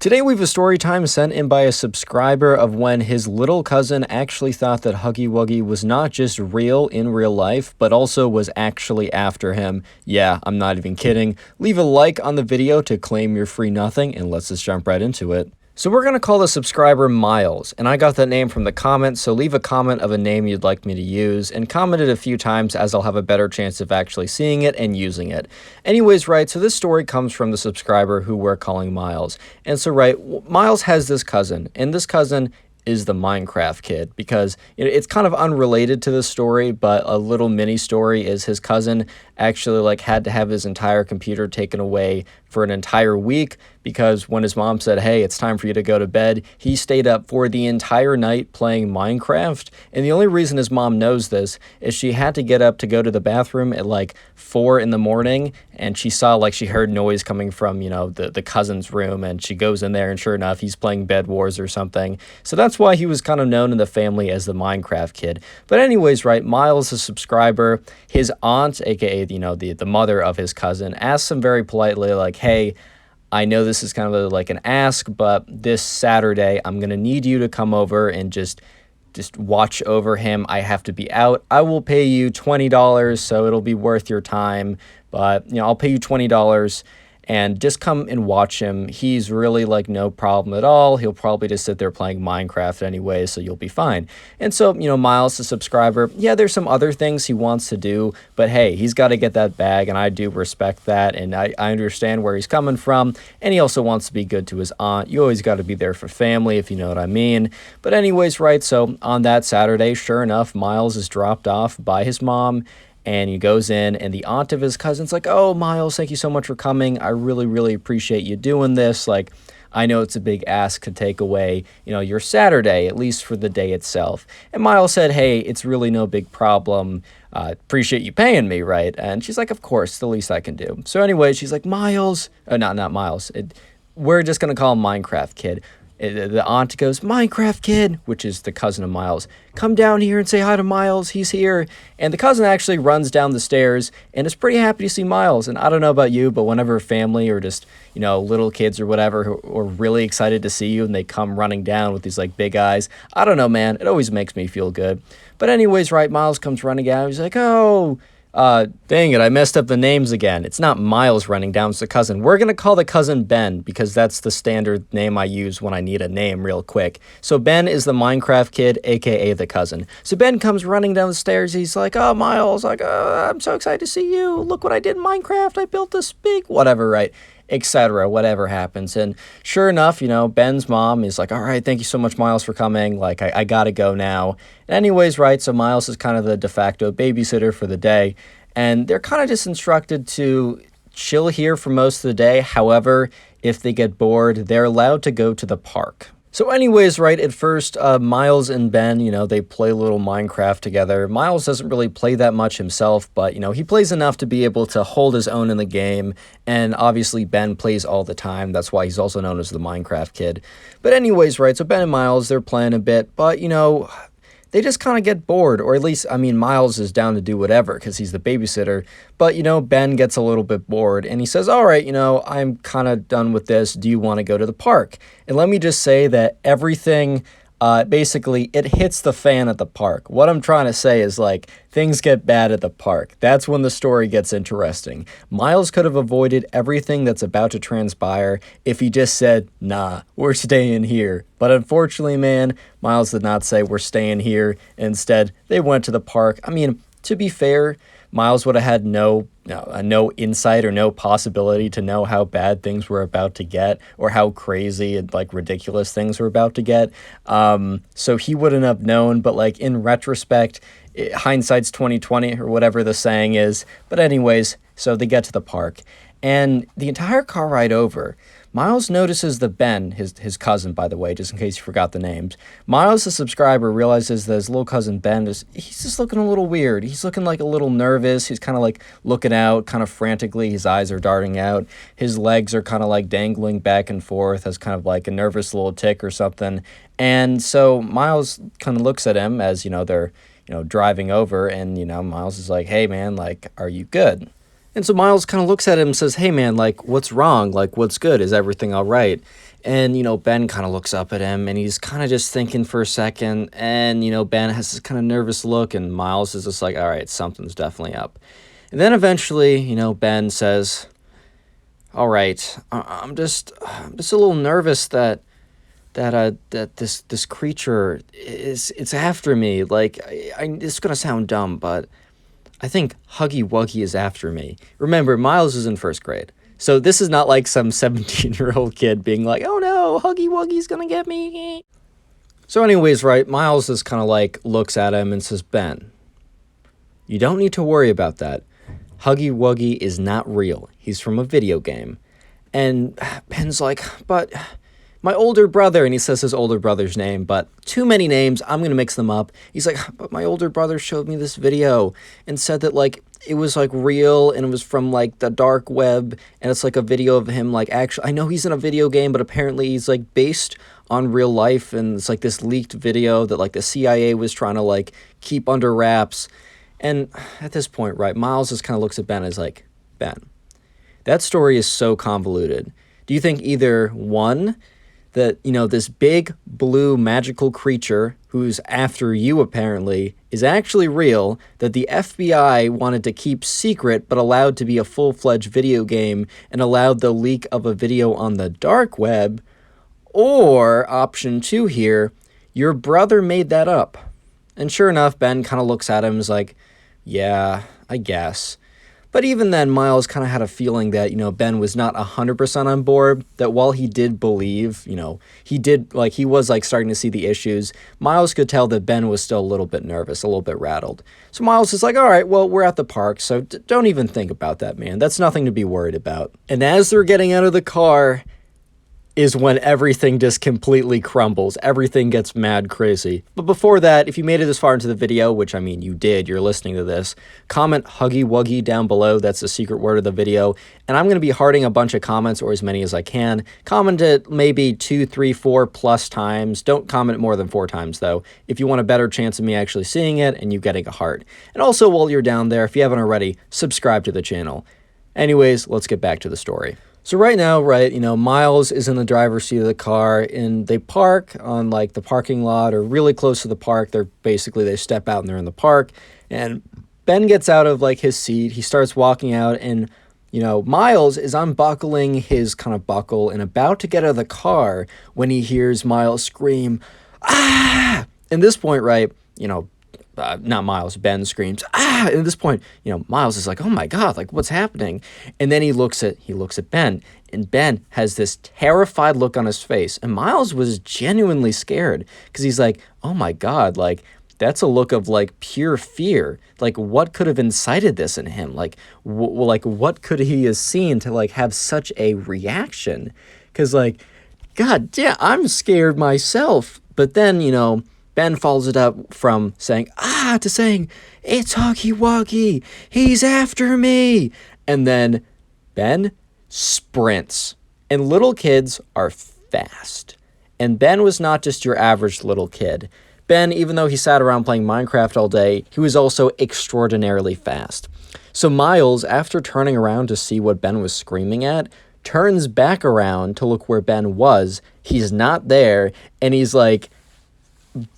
Today we have a story time sent in by a subscriber of when his little cousin actually thought that Huggy Wuggy was not just real in real life, but also was actually after him. Yeah, I'm not even kidding. Leave a like on the video to claim your free nothing, and let's just jump right into it. So we're going to call the subscriber Miles, and I got that name from the comments, so leave a comment of a name you'd like me to use, and comment it a few times as I'll have a better chance of actually seeing it and using it. Anyways, right, so this story comes from the subscriber who we're calling Miles. And so, right, Miles has this cousin, and this cousin is the Minecraft kid, because it's kind of unrelated to the story, but a little mini story is his cousin actually had to have his entire computer taken away for an entire week because when his mom said, hey, it's time for you to go to bed, he stayed up for the entire night playing Minecraft. And the only reason his mom knows this is she had to get up to go to the bathroom at 4 in the morning, and she saw she heard noise coming from the cousin's room, and she goes in there, and sure enough, he's playing Bed Wars or something. So that's why he was kind of known in the family as the Minecraft kid. But anyways, right, Miles, a subscriber, his aunt, aka the mother of his cousin, asks him very politely, hey, I know this is kind of an ask, but this Saturday I'm gonna need you to come over and just watch over him. I have to be out. I will pay you $20, so it'll be worth your time, but I'll pay you $20 and just come and watch him. He's really no problem at all. He'll probably just sit there playing Minecraft anyway, so you'll be fine. And so, Miles, the subscriber, yeah, there's some other things he wants to do, but hey, he's got to get that bag, and I do respect that, and I understand where he's coming from, and he also wants to be good to his aunt. You always got to be there for family, if you know what I mean. But anyways, right, so on that Saturday, sure enough, Miles is dropped off by his mom, and he goes in, and the aunt of his cousin's oh, Miles, thank you so much for coming. I really, really appreciate you doing this. I know it's a big ask to take away, your Saturday, at least for the day itself. And Miles said, hey, it's really no big problem. Appreciate you paying me, right? And she's of course, the least I can do. So anyway, she's Miles, not Miles. We're just going to call him Minecraft Kid. The aunt goes, Minecraft Kid, which is the cousin of Miles, come down here and say hi to Miles, he's here. And the cousin actually runs down the stairs and is pretty happy to see Miles. And I don't know about you, but whenever family or just, little kids or whatever who are really excited to see you and they come running down with these big eyes, I don't know, man, it always makes me feel good. But anyways, right, Miles comes running out, he's oh, dang it, I messed up the names again. It's not Miles running down, it's the cousin. We're going to call the cousin Ben because that's the standard name I use when I need a name real quick. So Ben is the Minecraft kid, aka the cousin. So Ben comes running down the stairs. He's oh, Miles, I'm so excited to see you. Look what I did in Minecraft. I built this big, whatever, right? Etc. Whatever happens. And sure enough, Ben's mom is all right, thank you so much, Miles, for coming. I gotta go now. And anyways, right, so Miles is kind of the de facto babysitter for the day. And they're kind of just instructed to chill here for most of the day. However, if they get bored, they're allowed to go to the park. So anyways, right, at first, Miles and Ben, they play a little Minecraft together. Miles doesn't really play that much himself, but, he plays enough to be able to hold his own in the game. And obviously, Ben plays all the time. That's why he's also known as the Minecraft kid. But anyways, right, so Ben and Miles, they're playing a bit, but, they just kind of get bored, or at least, Miles is down to do whatever because he's the babysitter. But, Ben gets a little bit bored and he says, all right, I'm kind of done with this. Do you want to go to the park? And let me just say that everything, basically, it hits the fan at the park. What I'm trying to say is, things get bad at the park. That's when the story gets interesting. Miles could have avoided everything that's about to transpire if he just said, nah, we're staying here. But unfortunately, man, Miles did not say we're staying here. Instead, they went to the park. To be fair, Miles would have had no insight or no possibility to know how bad things were about to get or how crazy and ridiculous things were about to get. So he wouldn't have known, but in retrospect, hindsight's 20/20 or whatever the saying is. But anyways, so they get to the park and the entire car ride over, Miles notices that Ben, his cousin, by the way, just in case you forgot the names. Miles, the subscriber, realizes that his little cousin Ben he's just looking a little weird. He's looking a little nervous. He's kind of looking out kind of frantically. His eyes are darting out. His legs are kind of dangling back and forth as kind of a nervous little tick or something. And so Miles kind of looks at him as, they're, driving over, and, Miles is hey, man, are you good? And so Miles kind of looks at him and says, hey, man, what's wrong? What's good? Is everything all right? And, Ben kind of looks up at him and he's kind of just thinking for a second. And, Ben has this kind of nervous look and Miles is just like, all right, something's definitely up. And then eventually, Ben says, all right, I'm just a little nervous that this creature it's after me. Like, it's gonna sound dumb, but I think Huggy Wuggy is after me. Remember, Miles is in first grade. So this is not like some 17-year-old kid being like, oh no, Huggy Wuggy's gonna get me. So anyways, right, Miles just kind of like looks at him and says, Ben, you don't need to worry about that. Huggy Wuggy is not real. He's from a video game. And Ben's like, but my older brother, and he says his older brother's name, but too many names, I'm going to mix them up. He's like, but my older brother showed me this video and said that, like, it was, like, real, and it was from, like, the dark web, and it's, like, a video of him, like, actually, I know he's in a video game, but apparently he's, like, based on real life, and it's, like, this leaked video that, like, the CIA was trying to, like, keep under wraps. And at this point, right, Miles just kind of looks at Ben and is like, Ben, that story is so convoluted. Do you think either, one, that, this big, blue, magical creature who's after you, apparently, is actually real, that the FBI wanted to keep secret but allowed to be a full-fledged video game and allowed the leak of a video on the dark web, or, option 2 here, your brother made that up? And sure enough, Ben kind of looks at him and is like, yeah, I guess. But even then, Miles kind of had a feeling that, Ben was not 100% on board, that while he did believe, he was, like, starting to see the issues, Miles could tell that Ben was still a little bit nervous, a little bit rattled. So Miles is like, all right, well, we're at the park, so don't even think about that, man. That's nothing to be worried about. And as they're getting out of the car is when everything just completely crumbles. Everything gets mad crazy. But before that, if you made it this far into the video, which I mean you did, you're listening to this, comment Huggy Wuggy down below. That's the secret word of the video. And I'm going to be hearting a bunch of comments, or as many as I can. Comment it maybe 2, 3, 4 plus times. Don't comment more than 4 times though, if you want a better chance of me actually seeing it and you getting a heart. And also, while you're down there, if you haven't already, subscribe to the channel. Anyways, let's get back to the story. So right now, right, Miles is in the driver's seat of the car, and they park on, like, the parking lot or really close to the park. They step out and they're in the park, and Ben gets out of, like, his seat. He starts walking out, and, Miles is unbuckling his kind of buckle and about to get out of the car when he hears Miles scream, ah! At this point, right, not Miles, Ben screams, ah! And at this point, Miles is like, oh my God, like, what's happening? And then he looks at Ben, and Ben has this terrified look on his face. And Miles was genuinely scared because he's like, oh my God, like, that's a look of, like, pure fear. Like, what could have incited this in him? Like, what could he have seen to, like, have such a reaction? Because, like, God damn, I'm scared myself. But then, Ben follows it up from saying, ah, to saying, it's Huggy Wuggy, he's after me. And then Ben sprints. And little kids are fast. And Ben was not just your average little kid. Ben, even though he sat around playing Minecraft all day, he was also extraordinarily fast. So Miles, after turning around to see what Ben was screaming at, turns back around to look where Ben was. He's not there, and he's like,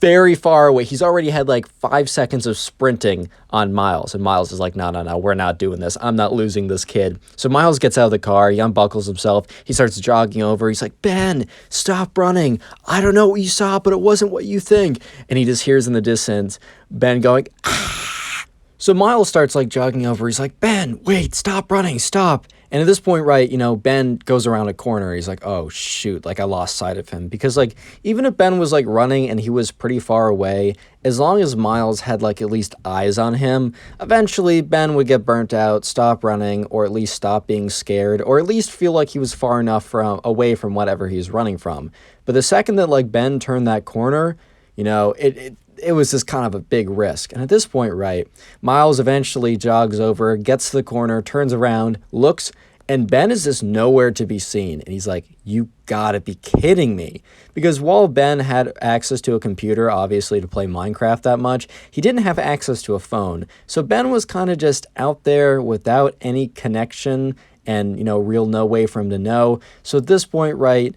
very far away. He's already had like 5 seconds of sprinting on Miles. And Miles is like, no, we're not doing this. I'm not losing this kid. So Miles gets out of the car. He unbuckles himself. He starts jogging over. He's like, Ben, stop running. I don't know what you saw, but it wasn't what you think. And he just hears in the distance Ben going, ah. So Miles starts like jogging over. He's like, Ben, wait, stop running, stop. And at this point, right, Ben goes around a corner. He's like, oh, shoot, like I lost sight of him. Because like, even if Ben was like running and he was pretty far away, as long as Miles had like at least eyes on him, eventually Ben would get burnt out, stop running, or at least stop being scared, or at least feel like he was far enough away from whatever he was running from. But the second that like Ben turned that corner, it was just kind of a big risk. And at this point, right, Miles eventually jogs over, gets to the corner, turns around, looks, and Ben is just nowhere to be seen. And he's like, you gotta be kidding me. Because while Ben had access to a computer, obviously, to play Minecraft that much, he didn't have access to a phone. So Ben was kind of just out there without any connection and, real no way for him to know. So at this point, right,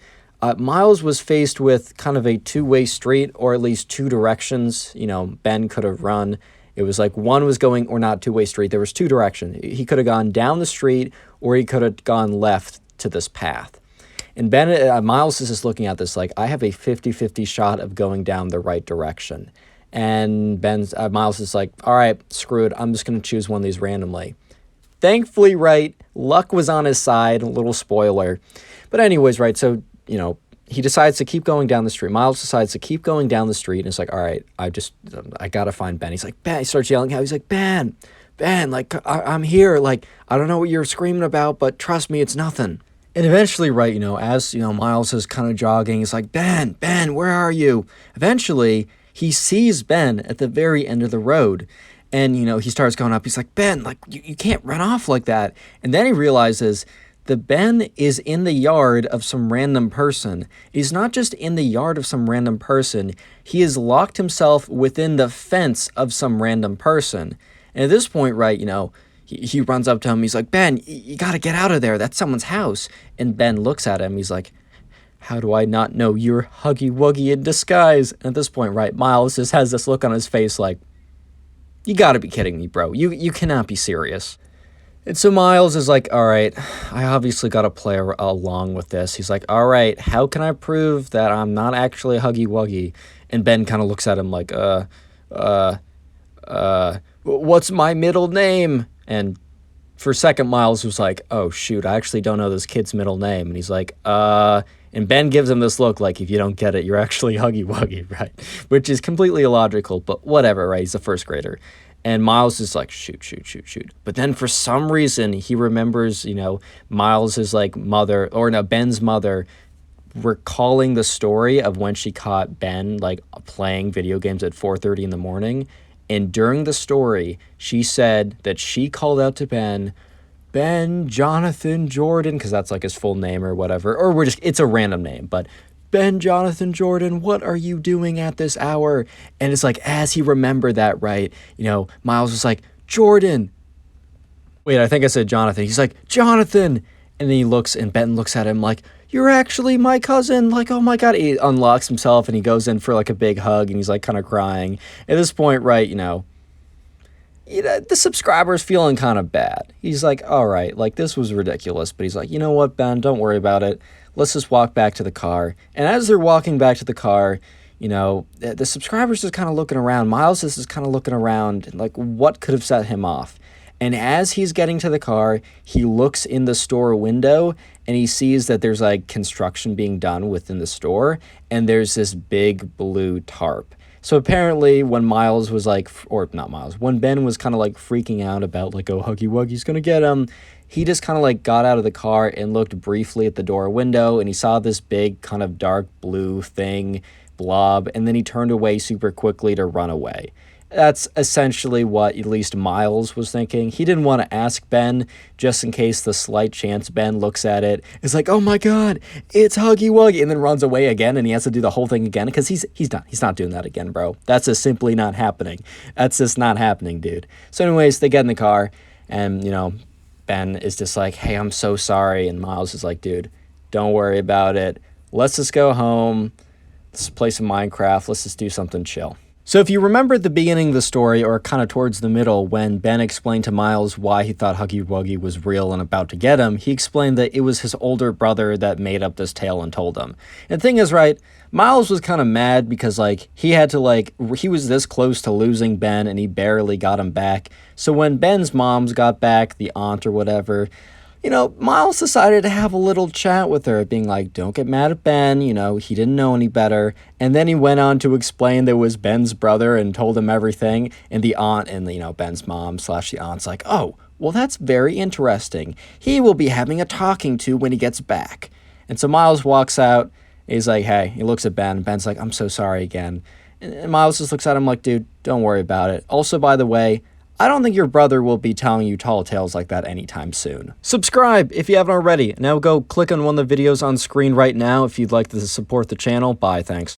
Miles was faced with kind of a two-way street, or at least two directions, Ben could have run. It was like one was going, or not two-way street, there was two directions. He could have gone down the street, or he could have gone left to this path. And Miles is just looking at this like, I have a 50-50 shot of going down the right direction. And Miles is like, all right, screw it, I'm just going to choose one of these randomly. Thankfully, right, luck was on his side, a little spoiler. But anyways, right, so, he decides to keep going down the street. Miles decides to keep going down the street, and it's like, all right, I gotta find Ben. He's like, Ben, he starts yelling out, he's like, Ben, like, I'm here, like, I don't know what you're screaming about, but trust me, it's nothing. And eventually, right, as, Miles is kind of jogging, he's like, Ben, where are you? Eventually, he sees Ben at the very end of the road. And, he starts going up. He's like, Ben, like, you can't run off like that. And then he realizes that Ben is in the yard of some random person. He's not just in the yard of some random person. He has locked himself within the fence of some random person. And at this point, right, he runs up to him. He's like, Ben, you got to get out of there. That's someone's house. And Ben looks at him. He's like, how do I not know you're Huggy Wuggy in disguise? And at this point, right, Miles just has this look on his face like, you gotta be kidding me, bro. You cannot be serious. And so Miles is like, all right, I obviously gotta play along with this. He's like, all right, how can I prove that I'm not actually Huggy Wuggy? And Ben kind of looks at him like, what's my middle name? And for a second, Miles was like, oh, shoot, I actually don't know this kid's middle name. And he's like, and Ben gives him this look like, if you don't get it, you're actually Huggy Wuggy, right? Which is completely illogical, but whatever, right? He's a first grader. And Miles is like, shoot. But then for some reason, he remembers, Miles's like mother, or no, Ben's mother, recalling the story of when she caught Ben like playing video games at 4:30 in the morning. And during the story, she said that she called out to Ben Jonathan Jordan, because that's like his full name or whatever, or it's a random name, but Ben Jonathan Jordan, what are you doing at this hour? And it's like, as he remembered that, right, Miles was like, Jordan. Wait, I think I said Jonathan. He's like, Jonathan. And then he looks, and Ben looks at him like, you're actually my cousin. Like, oh my God. He unlocks himself, and he goes in for like a big hug, and he's like kind of crying. At this point, right, the subscriber's feeling kind of bad. He's like, all right, like, this was ridiculous. But he's like, you know what, Ben, don't worry about it. Let's just walk back to the car. And as they're walking back to the car, the subscriber's just kind of looking around. Miles is just kind of looking around, like, what could have set him off? And as he's getting to the car, he looks in the store window, and he sees that there's, like, construction being done within the store, and there's this big blue tarp. So apparently when Miles was like, or not Miles, when Ben was kind of like freaking out about like, oh, Huggy Wuggy's going to get him, he just kind of like got out of the car and looked briefly at the door window, and he saw this big kind of dark blue thing, blob, and then he turned away super quickly to run away. That's essentially what at least Miles was thinking. He didn't want to ask Ben, just in case the slight chance Ben looks at it. It's like, oh my God, it's Huggy Wuggy, and then runs away again, and he has to do the whole thing again, because he's not doing that again, bro. That's just simply not happening. That's just not happening, dude. So anyways, they get in the car, and, Ben is just like, hey, I'm so sorry, and Miles is like, dude, don't worry about it. Let's just go home. Let's play some Minecraft. Let's just do something chill. So if you remember at the beginning of the story, or kind of towards the middle, when Ben explained to Miles why he thought Huggy Wuggy was real and about to get him, he explained that it was his older brother that made up this tale and told him. And the thing is, right, Miles was kind of mad because, like, he was this close to losing Ben, and he barely got him back. So when Ben's moms got back, the aunt or whatever, Miles decided to have a little chat with her, being like, don't get mad at Ben, he didn't know any better. And then he went on to explain that it was Ben's brother and told him everything. And the aunt and, Ben's mom / the aunt's like, oh, well, that's very interesting. He will be having a talking to when he gets back. And so Miles walks out. He's like, hey, he looks at Ben. Ben's like, I'm so sorry again. And Miles just looks at him like, dude, don't worry about it. Also, by the way, I don't think your brother will be telling you tall tales like that anytime soon. Subscribe if you haven't already. Now go click on one of the videos on screen right now if you'd like to support the channel. Bye, thanks.